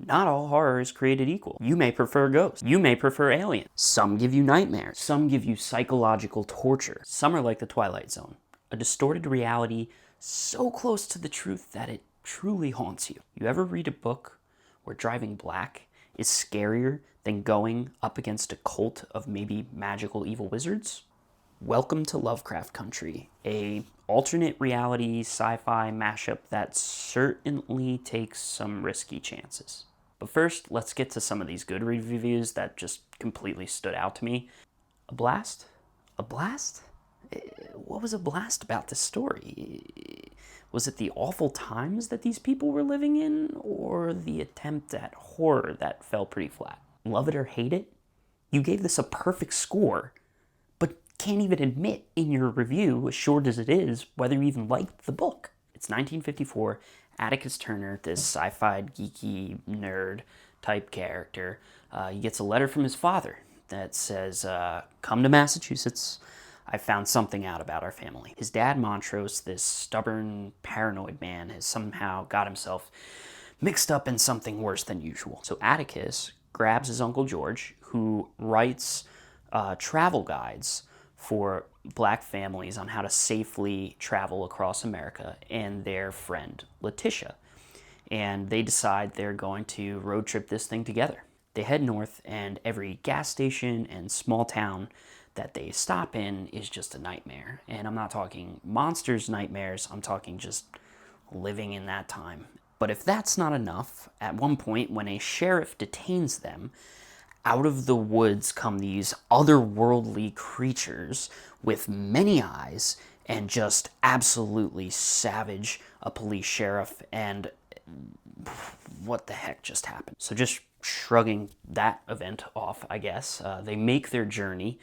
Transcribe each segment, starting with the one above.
Not all horror is created equal. You may prefer ghosts. You may prefer aliens. Some give you nightmares. Some give you psychological torture. Some are like the Twilight Zone, a distorted reality so close to the truth that it truly haunts you. You ever read a book where driving black is scarier than going up against a cult of maybe magical evil wizards? Welcome to Lovecraft Country, a alternate reality sci-fi mashup that certainly takes some risky chances. But first, let's get to some of these good reviews that just completely stood out to me. A blast? A blast? What was a blast about this story? Was it the awful times that these people were living in, or the attempt at horror that fell pretty flat? Love it or hate it? You gave this a perfect score, but can't even admit in your review, as short as it is, whether you even liked the book. It's 1954. Atticus Turner, this sci-fi geeky nerd type character, he gets a letter from his father that says, come to Massachusetts. I found something out about our family. His dad, Montrose, this stubborn, paranoid man, has somehow got himself mixed up in something worse than usual. So Atticus grabs his Uncle George, who writes travel guides for black families on how to safely travel across America, and their friend Letitia. And they decide they're going to road trip this thing together. They head north, and every gas station and small town that they stop in is just a nightmare. And I'm not talking monsters nightmares, I'm talking just living in that time. But if that's not enough, at one point when a sheriff detains them, out of the woods come these otherworldly creatures with many eyes and just absolutely savage a police sheriff. And what the heck just happened? So just shrugging that event off, I guess, they make their journey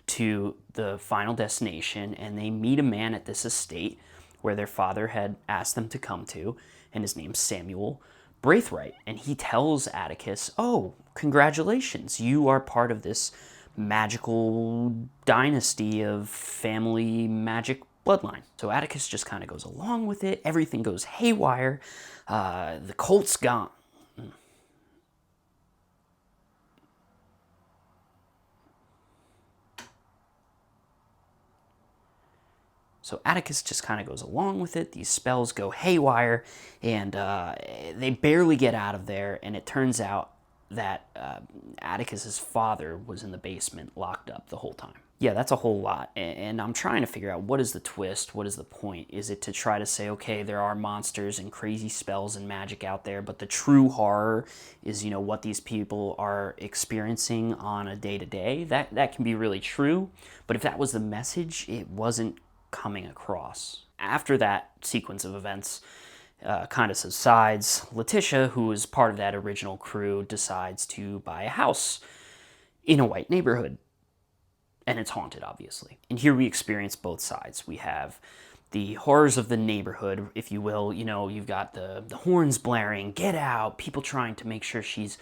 to the final destination, and they meet a man at this estate where their father had asked them to come to, and his name's Samuel Braithwaite. And he tells Atticus, oh, congratulations, you are part of this magical dynasty of family magic bloodline. So Atticus just kind of goes along with it. Everything goes haywire. The cult's gone. So Atticus just kind of goes along with it. These spells go haywire, and they barely get out of there. And it turns out that Atticus's father was in the basement, locked up the whole time. Yeah, that's a whole lot. And I'm trying to figure out, what is the twist? What is the point? Is it to try to say, okay, there are monsters and crazy spells and magic out there, but the true horror is, what these people are experiencing on a day-to-day? That can be really true. But if that was the message, it wasn't coming across. After that sequence of events kind of subsides, Letitia, who is part of that original crew, decides to buy a house in a white neighborhood. And it's haunted, obviously. And here we experience both sides. We have the horrors of the neighborhood, if you will. You've got the horns blaring, get out, people trying to make sure she's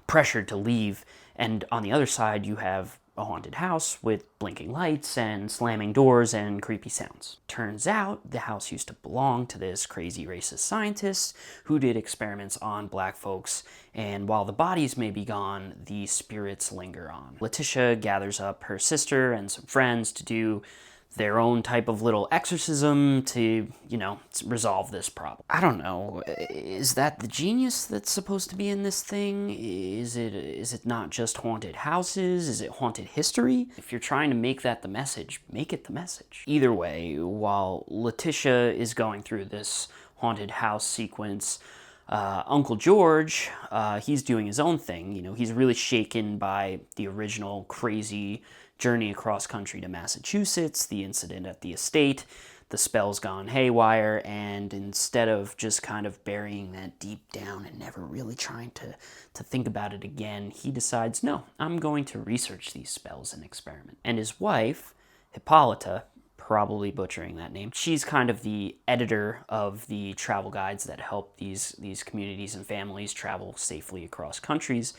pressured to leave. And on the other side, you have a haunted house with blinking lights and slamming doors and creepy sounds. Turns out the house used to belong to this crazy racist scientist who did experiments on black folks, and while the bodies may be gone, the spirits linger on. Letitia gathers up her sister and some friends to do their own type of little exorcism to, resolve this problem. I don't know. Is that the genius that's supposed to be in this thing? Is it not just haunted houses? Is it haunted history? If you're trying to make that the message, make it the message. Either way, while Letitia is going through this haunted house sequence, Uncle George, he's doing his own thing. He's really shaken by the original crazy journey across country to Massachusetts, the incident at the estate, the spell's gone haywire, and instead of just kind of burying that deep down and never really trying to think about it again, he decides, no, I'm going to research these spells and experiment. And his wife, Hippolyta, probably butchering that name, she's kind of the editor of the travel guides that help these communities and families travel safely across countries.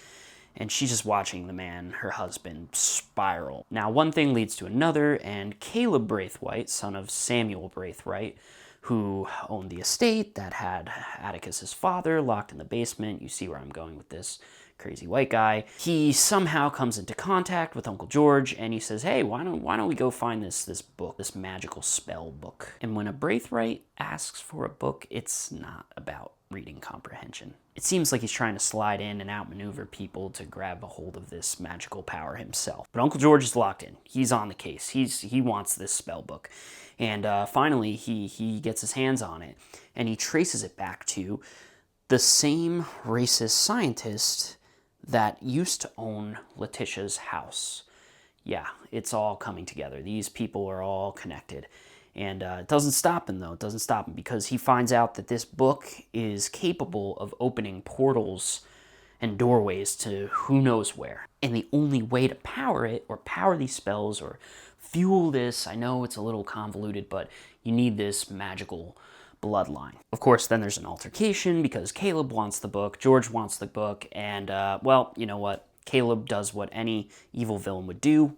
And she's just watching the man, her husband, spiral. Now, one thing leads to another, and Caleb Braithwaite, son of Samuel Braithwaite, who owned the estate that had Atticus's father locked in the basement. You see where I'm going with this. Crazy white guy. He somehow comes into contact with Uncle George, and he says, hey, why don't we go find this book, this magical spell book. And when a Braithwaite asks for a book, it's not about reading comprehension. It seems like he's trying to slide in and outmaneuver people to grab a hold of this magical power himself. But Uncle George is locked in. He's on the case. He wants this spell book. And finally, he gets his hands on it, and he traces it back to the same racist scientist that used to own Letitia's house. Yeah, it's all coming together. These people are all connected. And it doesn't stop him, though. It doesn't stop him, because he finds out that this book is capable of opening portals and doorways to who knows where. And the only way to power it, or power these spells, or fuel this, I know it's a little convoluted, but you need this magical bloodline. Of course, then there's an altercation because Caleb wants the book, George wants the book, and, well, you know what? Caleb does what any evil villain would do.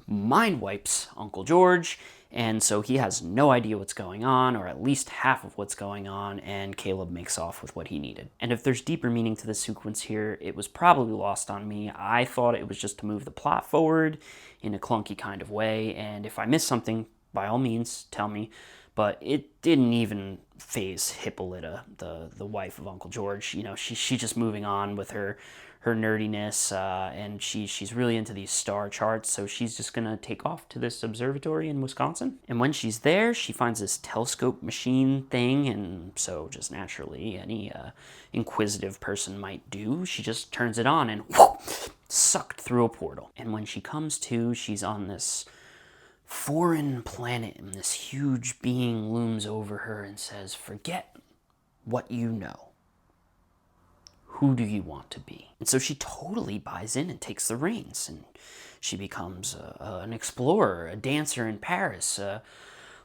Mind wipes Uncle George, and so he has no idea what's going on, or at least half of what's going on, and Caleb makes off with what he needed. And if there's deeper meaning to this sequence here, it was probably lost on me. I thought it was just to move the plot forward in a clunky kind of way, and if I missed something, by all means, tell me. But it didn't even faze Hippolyta, the wife of Uncle George. You know, she's just moving on with her nerdiness, and she's really into these star charts, so she's just gonna take off to this observatory in Wisconsin. And when she's there, she finds this telescope machine thing, and so just naturally, any inquisitive person might do, she just turns it on and sucked through a portal. And when she comes to, she's on this foreign planet, and this huge being looms over her and says, forget what you know. Who do you want to be? And so she totally buys in and takes the reins, and she becomes an explorer, a dancer in Paris, a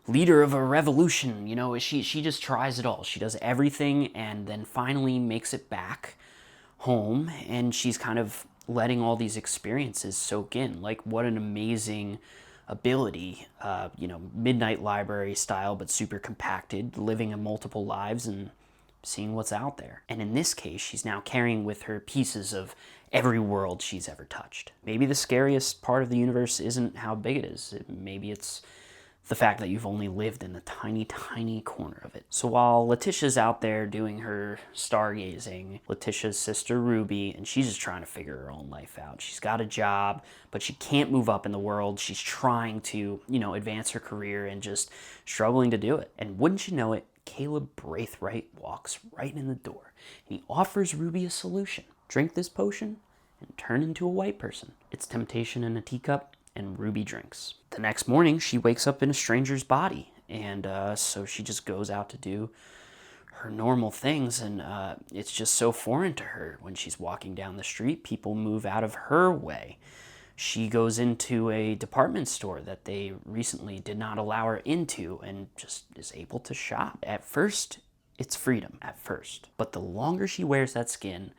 leader of a revolution. You know, she just tries it all. She does everything, and then finally makes it back home, and she's kind of letting all these experiences soak in. Like, what an amazing ability, you know, Midnight Library style, but super compacted, living in multiple lives and seeing what's out there. And in this case, she's now carrying with her pieces of every world she's ever touched. Maybe the scariest part of the universe isn't how big it is. Maybe it's the fact that you've only lived in a tiny, tiny corner of it. So while Letitia's out there doing her stargazing, Letitia's sister Ruby, and she's just trying to figure her own life out. She's got a job, but she can't move up in the world. She's trying to, you know, advance her career and just struggling to do it. And wouldn't you know it, Caleb Braithwaite walks right in the door, and he offers Ruby a solution. Drink this potion and turn into a white person. It's temptation in a teacup, and Ruby drinks. The next morning, she wakes up in a stranger's body, and so she just goes out to do her normal things, and it's just so foreign to her. When she's walking down the street, people move out of her way. She goes into a department store that they recently did not allow her into, and just is able to shop. At first, it's freedom, at first. But the longer she wears that skin,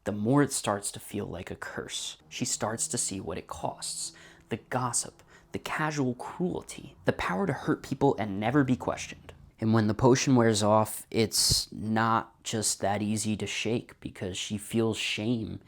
the more it starts to feel like a curse. She starts to see what it costs. The gossip, the casual cruelty, the power to hurt people and never be questioned. And when the potion wears off, it's not just that easy to shake, because she feels shame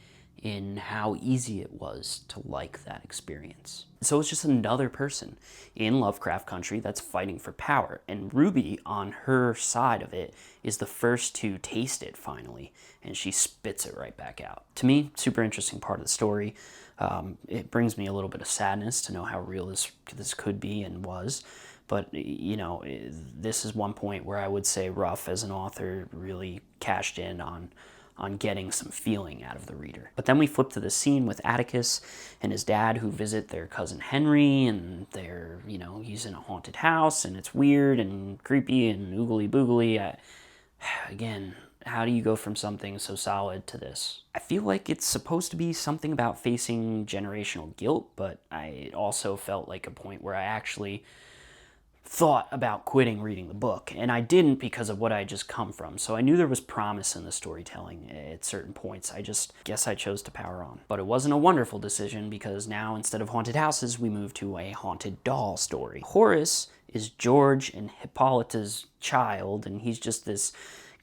in how easy it was to like that experience. So it's just another person in Lovecraft Country that's fighting for power. And Ruby, on her side of it, is the first to taste it finally, and she spits it right back out. To me, super interesting part of the story. It brings me a little bit of sadness to know how real this could be and was. But, you know, this is one point where I would say Ruff, as an author, really cashed in on getting some feeling out of the reader. But then we flip to the scene with Atticus and his dad, who visit their cousin Henry, and they're, you know, he's in a haunted house, and it's weird and creepy and oogly boogly. Again, how do you go from something so solid to this? I feel like it's supposed to be something about facing generational guilt, but it also felt like a point where I actually thought about quitting reading the book, and I didn't because of what I had just come from. So I knew there was promise in the storytelling at certain points. I just guess I chose to power on. But it wasn't a wonderful decision, because now instead of haunted houses, we move to a haunted doll story. Horace is George and Hippolyta's child, and he's just this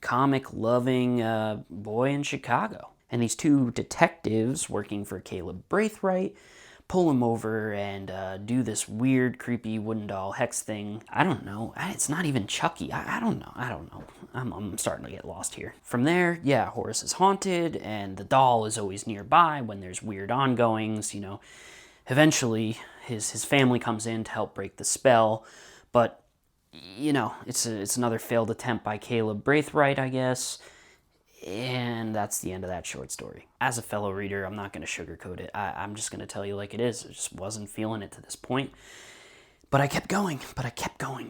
comic-loving boy in Chicago. And these two detectives working for Caleb Braithwaite pull him over and do this weird, creepy wooden doll hex thing. I don't know. It's not even Chucky. I don't know. I'm starting to get lost here. From there, yeah, Horace is haunted, and the doll is always nearby when there's weird ongoings, you know. Eventually, his family comes in to help break the spell, but, you know, it's another failed attempt by Caleb Braithwaite, I guess. And that's the end of that short story. As a fellow reader, I'm not going to sugarcoat it. I'm just going to tell you like it is. I just wasn't feeling it to this point. But I kept going.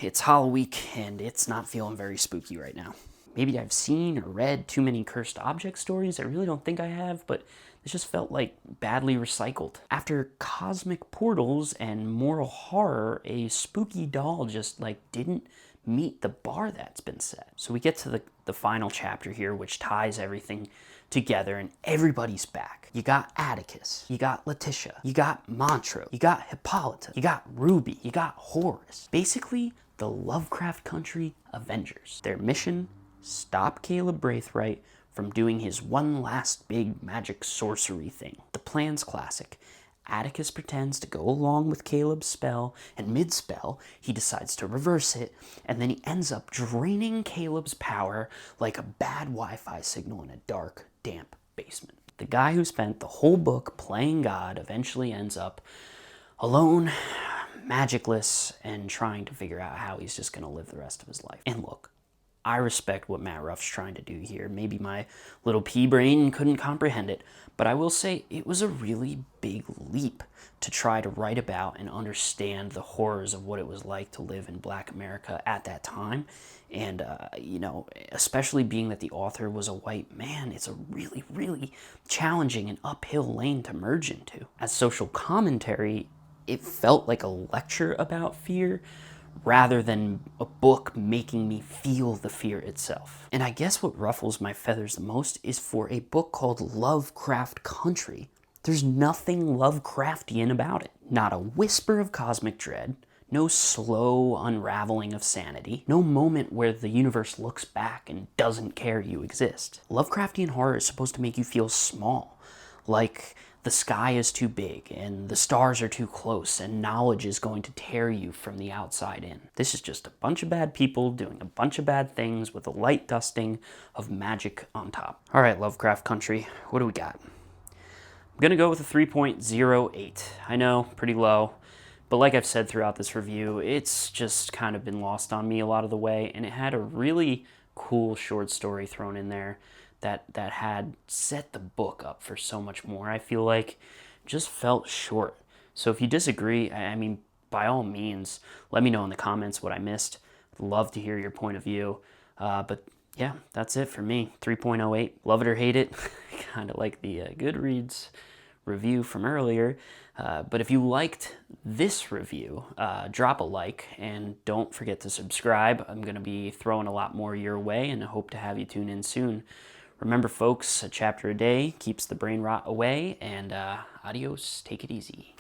It's Halloween, and it's not feeling very spooky right now. Maybe I've seen or read too many cursed object stories. I really don't think I have, but it just felt like badly recycled. After cosmic portals and moral horror, a spooky doll just like didn't meet the bar that's been set. So we get to the final chapter here, which ties everything together, and everybody's back. You got Atticus, you got Letitia, you got Montrose, you got Hippolyta, you got Ruby, you got Horace. Basically, the Lovecraft Country Avengers. Their mission, stop Caleb Braithwaite from doing his one last big magic sorcery thing. The plan's classic. Atticus pretends to go along with Caleb's spell, and mid-spell, he decides to reverse it, and then he ends up draining Caleb's power like a bad Wi-Fi signal in a dark, damp basement. The guy who spent the whole book playing God eventually ends up alone, magicless, and trying to figure out how he's just going to live the rest of his life. And look, I respect what Matt Ruff's trying to do here. Maybe my little pea brain couldn't comprehend it, but I will say it was a really big leap to try to write about and understand the horrors of what it was like to live in Black America at that time. And, you know, especially being that the author was a white man, it's a really, really challenging and uphill lane to merge into. As social commentary, it felt like a lecture about fear, rather than a book making me feel the fear itself. And I guess what ruffles my feathers the most is for a book called Lovecraft Country. There's nothing Lovecraftian about it. Not a whisper of cosmic dread, no slow unraveling of sanity, no moment where the universe looks back and doesn't care you exist. Lovecraftian horror is supposed to make you feel small, like the sky is too big and the stars are too close and knowledge is going to tear you from the outside in. This is just a bunch of bad people doing a bunch of bad things with a light dusting of magic on top. All right, Lovecraft Country, what do we got? I'm gonna go with a 3.08. I know, pretty low, but like I've said throughout this review, it's just kind of been lost on me a lot of the way, and it had a really cool short story thrown in there that had set the book up for so much more. I feel like just felt short. So if you disagree, I mean, by all means, let me know in the comments what I missed. I'd love to hear your point of view. But yeah, that's it for me. 3.08. Love it or hate it. Kind of like the Goodreads review from earlier. But if you liked this review, drop a like and don't forget to subscribe. I'm going to be throwing a lot more your way, and I hope to have you tune in soon. Remember, folks, a chapter a day keeps the brain rot away, and adios, take it easy.